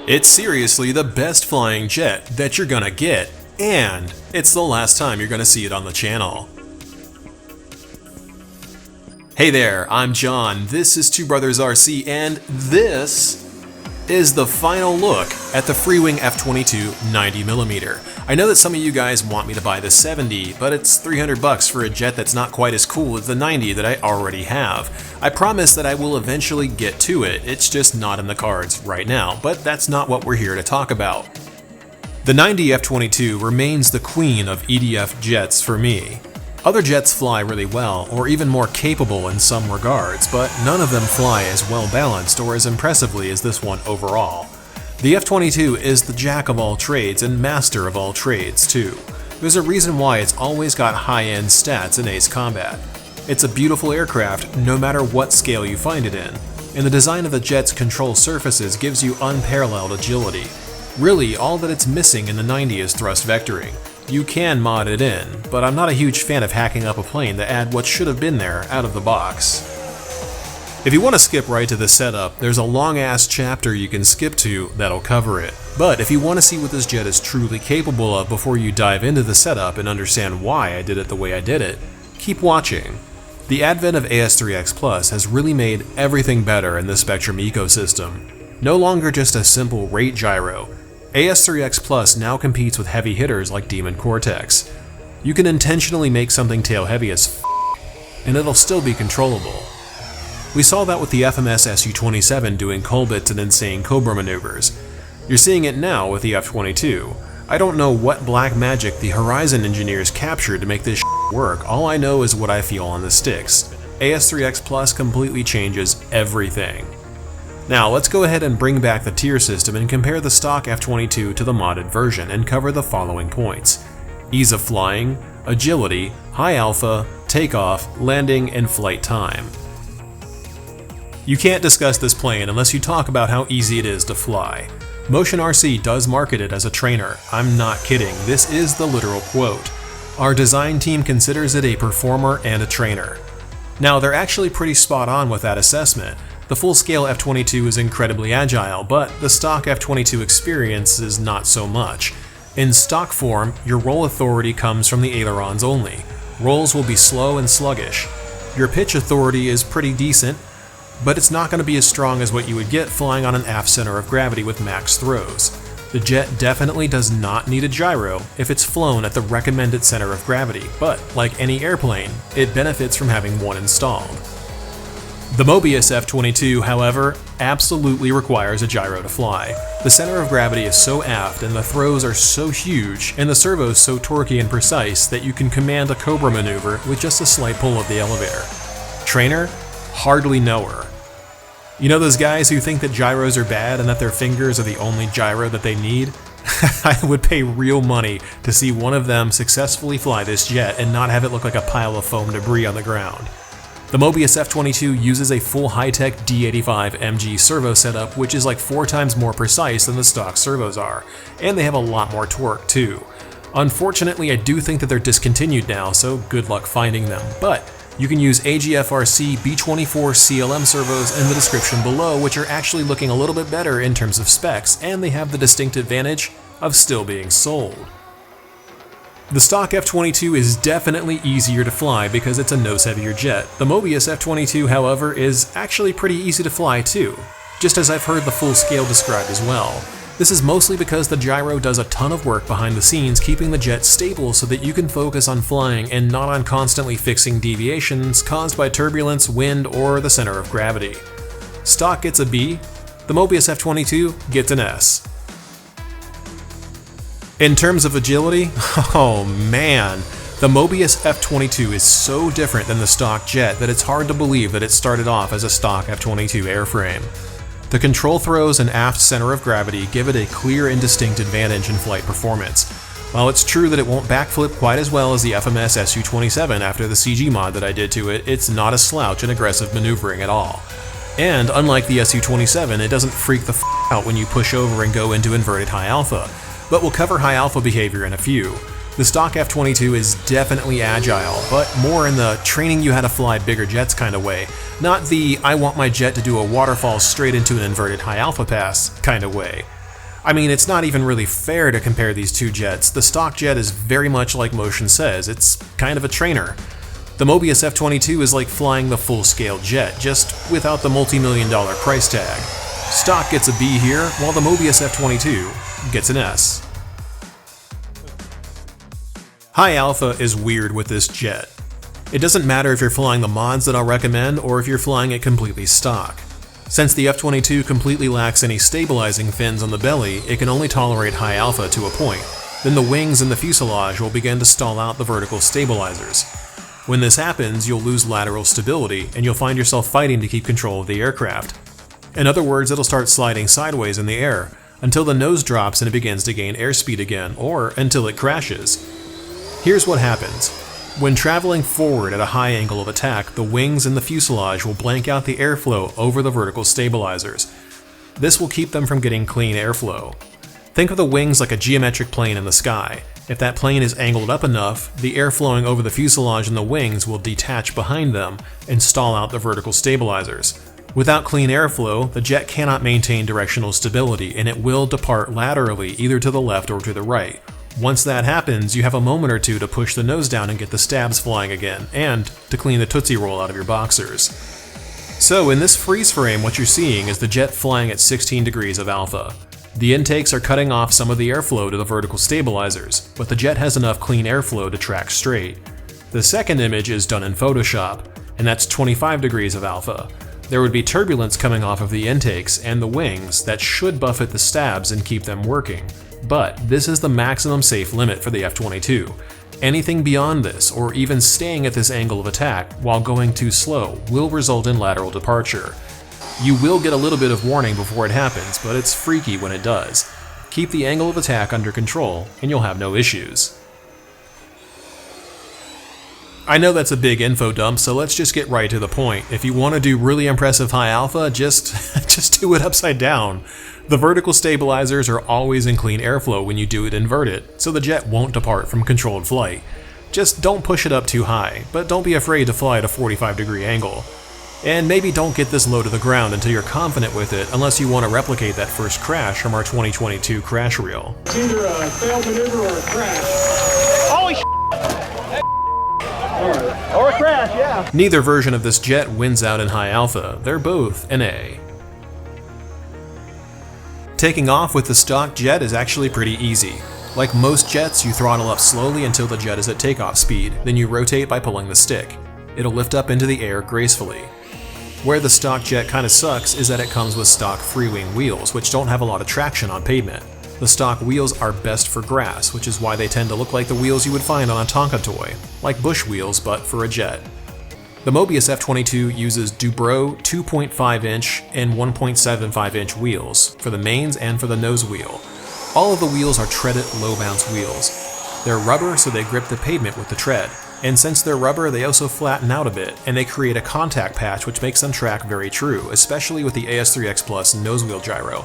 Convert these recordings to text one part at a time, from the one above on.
It's seriously the best flying jet that you're gonna get, and it's the last time you're gonna see it on the channel. Hey there, I'm John, this is Two Brothers RC, and this is the final look at the Freewing F-22 90mm. I know that some of you guys want me to buy the 70, but it's $300 for a jet that's not quite as cool as the 90 that I already have. I promise that I will eventually get to it, it's just not in the cards right now, but that's not what we're here to talk about. The 90 F-22 remains the queen of EDF jets for me. Other jets fly really well, or even more capable in some regards, but none of them fly as well balanced or as impressively as this one overall. The F-22 is the jack of all trades and master of all trades too. There's a reason why it's always got high-end stats in ace combat. It's a beautiful aircraft no matter what scale you find it in, and the design of the jet's control surfaces gives you unparalleled agility. Really, all that it's missing in the 90 is thrust vectoring. You can mod it in, but I'm not a huge fan of hacking up a plane to add what should have been there out of the box. If you want to skip right to the setup, there's a long-ass chapter you can skip to that'll cover it. But if you want to see what this jet is truly capable of before you dive into the setup and understand why I did it the way I did it, keep watching. The advent of AS3X Plus has really made everything better in the Spectrum ecosystem. No longer just a simple rate gyro, AS3X Plus now competes with heavy hitters like Demon Cortex. You can intentionally make something tail heavy as f, and it'll still be controllable. We saw that with the FMS Su-27 doing Colbits and insane Cobra maneuvers. You're seeing it now with the F-22. I don't know what black magic the Horizon engineers captured to make this work, all I know is what I feel on the sticks. AS3X Plus completely changes everything. Now let's go ahead and bring back the tier system and compare the stock F-22 to the modded version and cover the following points: ease of flying, agility, high alpha, takeoff, landing, and flight time. You can't discuss this plane unless you talk about how easy it is to fly. Motion RC does market it as a trainer. I'm not kidding, this is the literal quote. Our design team considers it a performer and a trainer. Now they're actually pretty spot on with that assessment. The full-scale F-22 is incredibly agile, but the stock F-22 experience is not so much. In stock form, your roll authority comes from the ailerons only. Rolls will be slow and sluggish. Your pitch authority is pretty decent, but it's not going to be as strong as what you would get flying on an aft center of gravity with max throws. The jet definitely does not need a gyro if it's flown at the recommended center of gravity, but like any airplane, it benefits from having one installed. The Mobius F-22, however, absolutely requires a gyro to fly. The center of gravity is so aft and the throws are so huge and the servos so torquey and precise that you can command a Cobra maneuver with just a slight pull of the elevator. Trainer? Hardly know her. You know those guys who think that gyros are bad and that their fingers are the only gyro that they need? I would pay real money to see one of them successfully fly this jet and not have it look like a pile of foam debris on the ground. The Mobius F-22 uses a full high-tech D85 MG servo setup, which is like 4 times more precise than the stock servos are, and they have a lot more torque too. Unfortunately, I do think that they're discontinued now, so good luck finding them, but you can use AGFRC B24 CLM servos in the description below, which are actually looking a little bit better in terms of specs, and they have the distinct advantage of still being sold. The stock F-22 is definitely easier to fly because it's a nose-heavier jet. The Mobius F-22, however, is actually pretty easy to fly too, just as I've heard the full scale described as well. This is mostly because the gyro does a ton of work behind the scenes keeping the jet stable so that you can focus on flying and not on constantly fixing deviations caused by turbulence, wind, or the center of gravity. Stock gets a B, the Mobius F-22 gets an S. In terms of agility, oh man, the Mobius F-22 is so different than the stock jet that it's hard to believe that it started off as a stock F-22 airframe. The control throws and aft center of gravity give it a clear and distinct advantage in flight performance. While it's true that it won't backflip quite as well as the FMS Su-27 after the CG mod that I did to it, it's not a slouch in aggressive maneuvering at all. And unlike the Su-27, it doesn't freak the f out when you push over and go into inverted high alpha. But we'll cover high alpha behavior in a few. The stock F-22 is definitely agile, but more in the training you how to fly bigger jets kind of way, not the I want my jet to do a waterfall straight into an inverted high alpha pass kind of way. I mean, it's not even really fair to compare these two jets. The stock jet is very much like motion says, it's kind of a trainer. The Mobius F-22 is like flying the full-scale jet, just without the multi-million-dollar price tag. Stock gets a B here, while the Mobius F-22 gets an S. High alpha is weird with this jet. It doesn't matter if you're flying the mods that I'll recommend or if you're flying it completely stock. Since the F-22 completely lacks any stabilizing fins on the belly, it can only tolerate high alpha to a point. Then the wings and the fuselage will begin to stall out the vertical stabilizers. When this happens, you'll lose lateral stability and you'll find yourself fighting to keep control of the aircraft. In other words, it'll start sliding sideways in the air until the nose drops and it begins to gain airspeed again, or until it crashes. Here's what happens. When traveling forward at a high angle of attack, the wings and the fuselage will blank out the airflow over the vertical stabilizers. This will keep them from getting clean airflow. Think of the wings like a geometric plane in the sky. If that plane is angled up enough, the air flowing over the fuselage and the wings will detach behind them and stall out the vertical stabilizers. Without clean airflow, the jet cannot maintain directional stability and it will depart laterally either to the left or to the right. Once that happens, you have a moment or two to push the nose down and get the stabs flying again, and to clean the Tootsie Roll out of your boxers. So in this freeze frame, what you're seeing is the jet flying at 16 degrees of alpha. The intakes are cutting off some of the airflow to the vertical stabilizers, but the jet has enough clean airflow to track straight. The second image is done in Photoshop, and that's 25 degrees of alpha. There would be turbulence coming off of the intakes and the wings that should buffet the stabs and keep them working. But this is the maximum safe limit for the F-22. Anything beyond this, or even staying at this angle of attack while going too slow, will result in lateral departure. You will get a little bit of warning before it happens, but it's freaky when it does. Keep the angle of attack under control, and you'll have no issues. I know that's a big info dump, so let's just get right to the point. If you want to do really impressive high alpha, just do it upside down. The vertical stabilizers are always in clean airflow when you do it inverted, so the jet won't depart from controlled flight. Just don't push it up too high, but don't be afraid to fly at a 45-degree angle. And maybe don't get this low to the ground until you're confident with it, unless you want to replicate that first crash from our 2022 crash reel. It's either a failed maneuver or a crash. Holy shit! Or a crash, yeah. Neither version of this jet wins out in high alpha. They're both an A. Taking off with the stock jet is actually pretty easy. Like most jets, you throttle up slowly until the jet is at takeoff speed, then you rotate by pulling the stick. It'll lift up into the air gracefully. Where the stock jet kinda sucks is that it comes with stock Freewing wheels, which don't have a lot of traction on pavement. The stock wheels are best for grass, which is why they tend to look like the wheels you would find on a Tonka toy, like bush wheels but for a jet. The Mobius F-22 uses Dubro 2.5-inch and 1.75-inch wheels for the mains and for the nose wheel. All of the wheels are treaded low-bounce wheels. They're rubber, so they grip the pavement with the tread. And since they're rubber, they also flatten out a bit, and they create a contact patch which makes them track very true, especially with the AS3X Plus nose wheel gyro.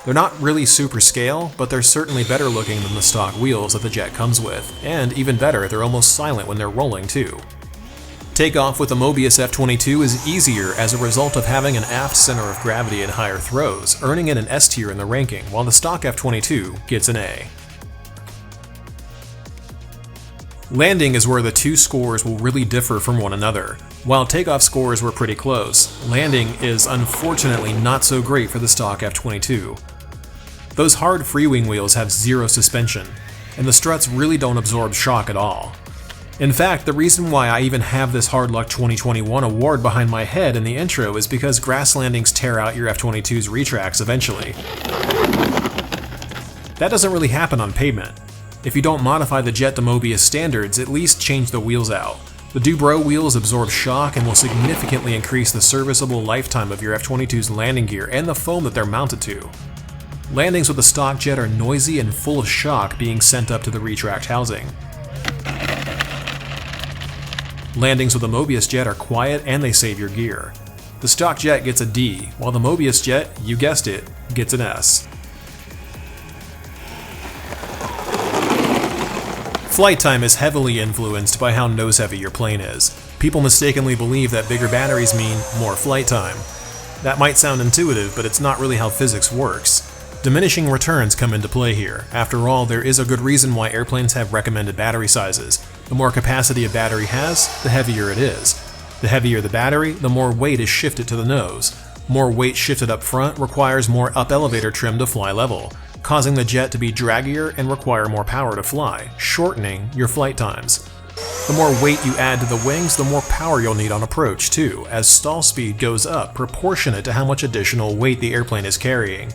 They're not really super scale, but they're certainly better looking than the stock wheels that the jet comes with, and even better, they're almost silent when they're rolling too. Takeoff with the Mobius F-22 is easier as a result of having an aft center of gravity and higher throws, earning it an S tier in the ranking, while the stock F-22 gets an A. Landing is where the two scores will really differ from one another. While takeoff scores were pretty close, landing is unfortunately not so great for the stock F-22. Those hard Freewing wheels have zero suspension, and the struts really don't absorb shock at all. In fact, the reason why I even have this Hard Luck 2021 award behind my head in the intro is because grass landings tear out your F-22's retracts eventually. That doesn't really happen on pavement. If you don't modify the jet to Mobius standards, at least change the wheels out. The Dubro wheels absorb shock and will significantly increase the serviceable lifetime of your F-22's landing gear and the foam that they're mounted to. Landings with the stock jet are noisy and full of shock being sent up to the retract housing. Landings with the Mobius jet are quiet and they save your gear. The stock jet gets a D, while the Mobius jet, you guessed it, gets an S. Flight time is heavily influenced by how nose-heavy your plane is. People mistakenly believe that bigger batteries mean more flight time. That might sound intuitive, but it's not really how physics works. Diminishing returns come into play here. After all, there is a good reason why airplanes have recommended battery sizes. The more capacity a battery has, the heavier it is. The heavier the battery, the more weight is shifted to the nose. More weight shifted up front requires more up elevator trim to fly level, causing the jet to be draggier and require more power to fly, shortening your flight times. The more weight you add to the wings, the more power you'll need on approach too, as stall speed goes up proportionate to how much additional weight the airplane is carrying.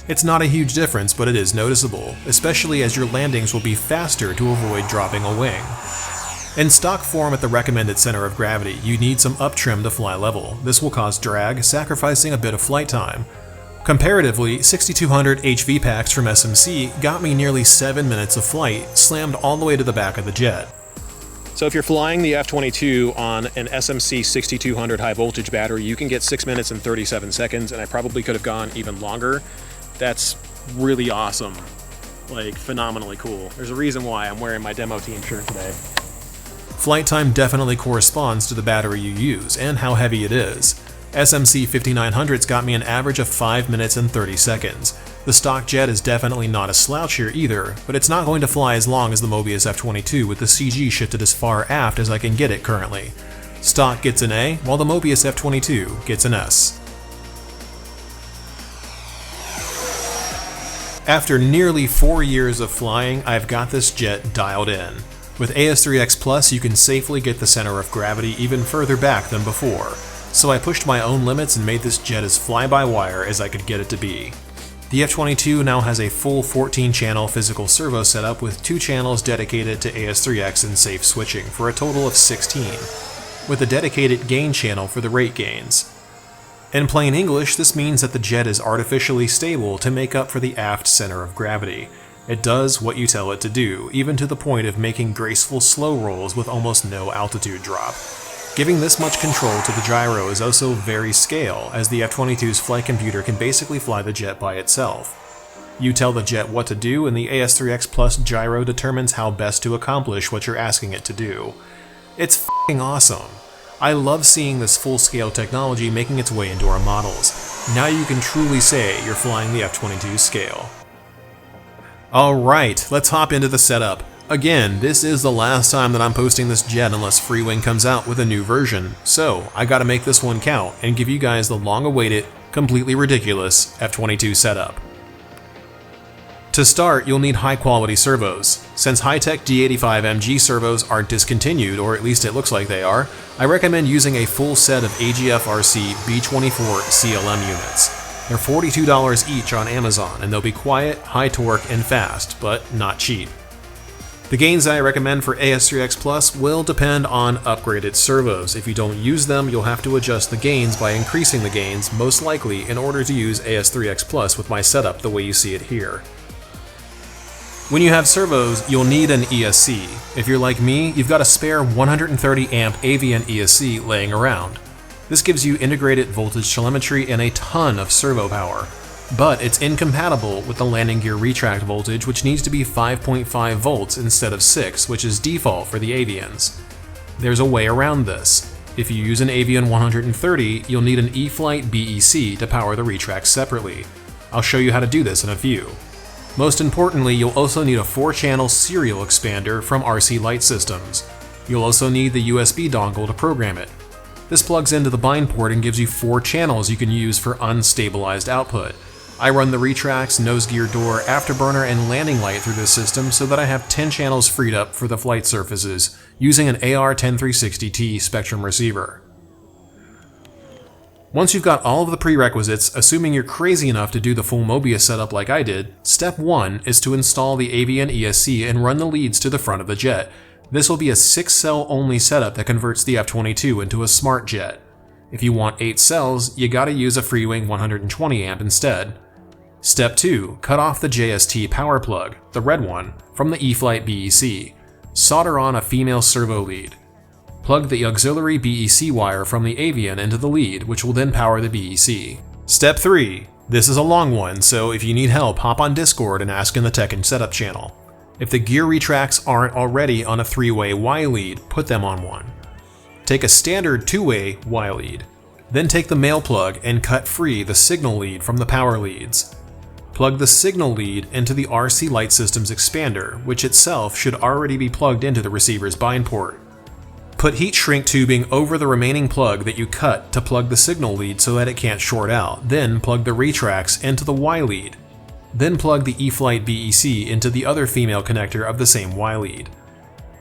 It's not a huge difference, but it is noticeable, especially as your landings will be faster to avoid dropping a wing. In stock form at the recommended center of gravity, you need some up trim to fly level. This will cause drag, sacrificing a bit of flight time. Comparatively, 6200 HV packs from SMC got me nearly 7 minutes of flight, slammed all the way to the back of the jet. So if you're flying the F-22 on an SMC 6200 high voltage battery, you can get 6 minutes and 37 seconds, and I probably could have gone even longer. That's really awesome. Like, phenomenally cool. There's a reason why I'm wearing my demo team shirt today. Flight time definitely corresponds to the battery you use and how heavy it is. SMC 5900's got me an average of 5 minutes and 30 seconds. The stock jet is definitely not a slouch here either, but it's not going to fly as long as the Mobius F-22 with the CG shifted as far aft as I can get it currently. Stock gets an A, while the Mobius F-22 gets an S. After nearly 4 years of flying, I've got this jet dialed in. With AS3X Plus, you can safely get the center of gravity even further back than before, so I pushed my own limits and made this jet as fly-by-wire as I could get it to be. The F-22 now has a full 14-channel physical servo setup with 2 channels dedicated to AS3X and safe switching for a total of 16, with a dedicated gain channel for the rate gains. In plain English, this means that the jet is artificially stable to make up for the aft center of gravity. It does what you tell it to do, even to the point of making graceful slow rolls with almost no altitude drop. Giving this much control to the gyro is also very scale, as the F-22's flight computer can basically fly the jet by itself. You tell the jet what to do, and the AS3X Plus gyro determines how best to accomplish what you're asking it to do. It's f***ing awesome. I love seeing this full-scale technology making its way into our models. Now you can truly say you're flying the F-22 scale. Alright, let's hop into the setup. Again, this is the last time that I'm posting this jet unless Freewing comes out with a new version, so I gotta make this one count and give you guys the long-awaited, completely ridiculous F-22 setup. To start, you'll need high-quality servos. Since high-tech D85MG servos are discontinued, or at least it looks like they are, I recommend using a full set of AGF-RC B24 CLM units. They're $42 each on Amazon, and they'll be quiet, high torque, and fast, but not cheap. The gains I recommend for AS3X Plus will depend on upgraded servos. If you don't use them, you'll have to adjust the gains by increasing the gains, most likely in order to use AS3X Plus with my setup the way you see it here. When you have servos, you'll need an ESC. If you're like me, you've got a spare 130 amp Avian ESC laying around. This gives you integrated voltage telemetry and a ton of servo power, but it's incompatible with the landing gear retract voltage, which needs to be 5.5 volts instead of 6, which is default for the Avians. There's a way around this. If you use an Avian 130, you'll need an E-flite BEC to power the retract separately. I'll show you how to do this in a few. Most importantly, you'll also need a 4-channel serial expander from RC Light Systems. You'll also need the USB dongle to program it. This plugs into the bind port and gives you 4 channels you can use for unstabilized output. I run the retracts, nose gear door, afterburner, and landing light through this system so that I have 10 channels freed up for the flight surfaces, using an AR-10360T Spectrum receiver. Once you've got all of the prerequisites, assuming you're crazy enough to do the full Mobius setup like I did, step 1 is to install the Avian ESC and run the leads to the front of the jet. This will be a 6-cell only setup that converts the F-22 into a smart jet. If you want 8 cells, you gotta use a Freewing 120 amp instead. Step 2, cut off the JST power plug, the red one, from the E-flite BEC. Solder on a female servo lead. Plug the auxiliary BEC wire from the Avian into the lead, which will then power the BEC. Step 3. This is a long one, so if you need help, hop on Discord and ask in the Tech and Setup channel. If the gear retracts aren't already on a 3-way Y lead, put them on one. Take a standard 2-way Y lead. Then take the male plug and cut free the signal lead from the power leads. plug the signal lead into the RC Light System's expander, which itself should already be plugged into the receiver's bind port. Put heat shrink tubing over the remaining plug that you cut to plug the signal lead so that it can't short out, then plug the retracts into the Y lead. Then plug the E-flite BEC into the other female connector of the same Y lead.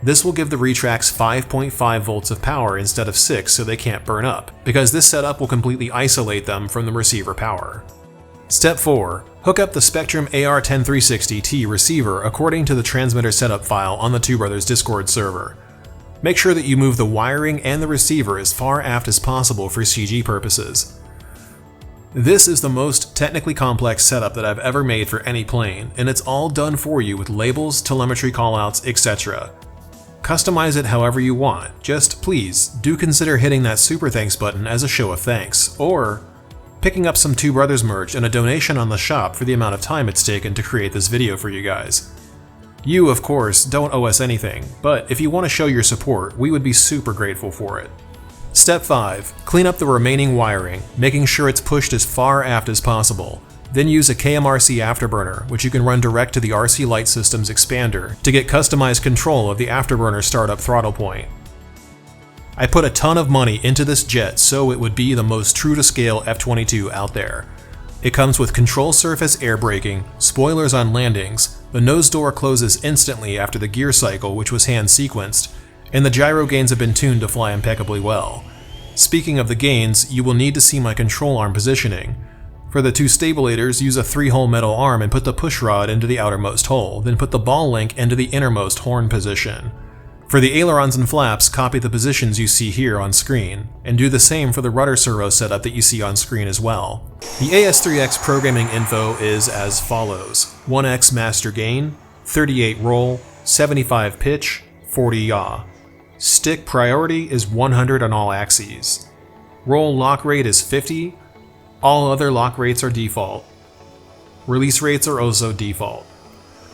This will give the retracts 5.5 volts of power instead of 6 so they can't burn up, because this setup will completely isolate them from the receiver power. Step 4. Hook up the Spectrum AR10360T receiver according to the transmitter setup file on the Two Brothers Discord server. Make sure that you move the wiring and the receiver as far aft as possible for CG purposes. This is the most technically complex setup that I've ever made for any plane, and it's all done for you with labels, telemetry callouts, etc. Customize it however you want, just please do consider hitting that super thanks button as a show of thanks, or picking up some Two Brothers merch and a donation on the shop for the amount of time it's taken to create this video for you guys. You, of course, don't owe us anything, but if you want to show your support, we would be super grateful for it. Step 5. Clean up the remaining wiring, making sure it's pushed as far aft as possible. Then use a KMRC afterburner, which you can run direct to the RC Light System's expander to get customized control of the afterburner startup throttle point. I put a ton of money into this jet so it would be the most true-to-scale F-22 out there. It comes with control surface air braking, spoilers on landings, the nose door closes instantly after the gear cycle, which was hand sequenced, and the gyro gains have been tuned to fly impeccably well. Speaking of the gains, you will need to see my control arm positioning. For the two stabilators, use a 3-hole metal arm and put the push rod into the outermost hole, then put the ball link into the innermost horn position. For the ailerons and flaps, copy the positions you see here on screen, and do the same for the rudder servo setup that you see on screen as well. The AS3X programming info is as follows: 1x master gain, 38 roll, 75 pitch, 40 yaw. Stick priority is 100 on all axes. Roll lock rate is 50, all other lock rates are default. Release rates are also default.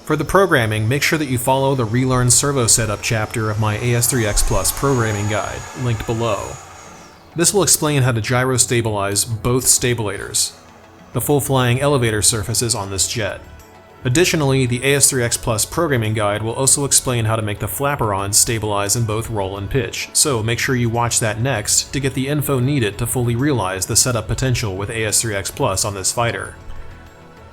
For the programming, make sure that you follow the Relearn Servo Setup chapter of my AS3X Plus programming guide, linked below. This will explain how to gyro stabilize both stabilators, the full flying elevator surfaces on this jet. Additionally, the AS3X Plus programming guide will also explain how to make the flaperon stabilize in both roll and pitch, so make sure you watch that next to get the info needed to fully realize the setup potential with AS3X Plus on this fighter.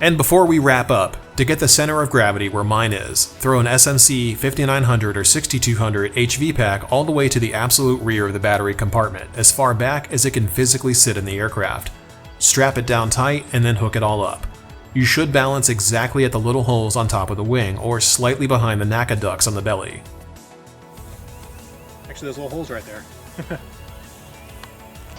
And before we wrap up, to get the center of gravity where mine is, throw an SMC 5900 or 6200 HV pack all the way to the absolute rear of the battery compartment, as far back as it can physically sit in the aircraft. Strap it down tight and then hook it all up. You should balance exactly at the little holes on top of the wing, or slightly behind the NACA ducts on the belly. Actually, those little holes right there.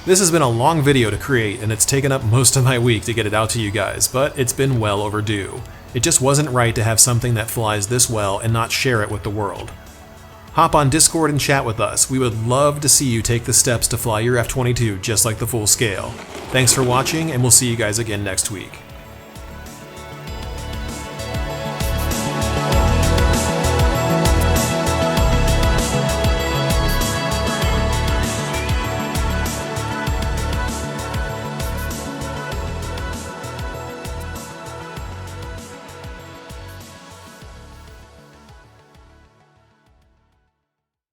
This has been a long video to create, and it's taken up most of my week to get it out to you guys, but it's been well overdue. It just wasn't right to have something that flies this well and not share it with the world. Hop on Discord and chat with us. We would love to see you take the steps to fly your F-22 just like the full scale. Thanks for watching, and we'll see you guys again next week.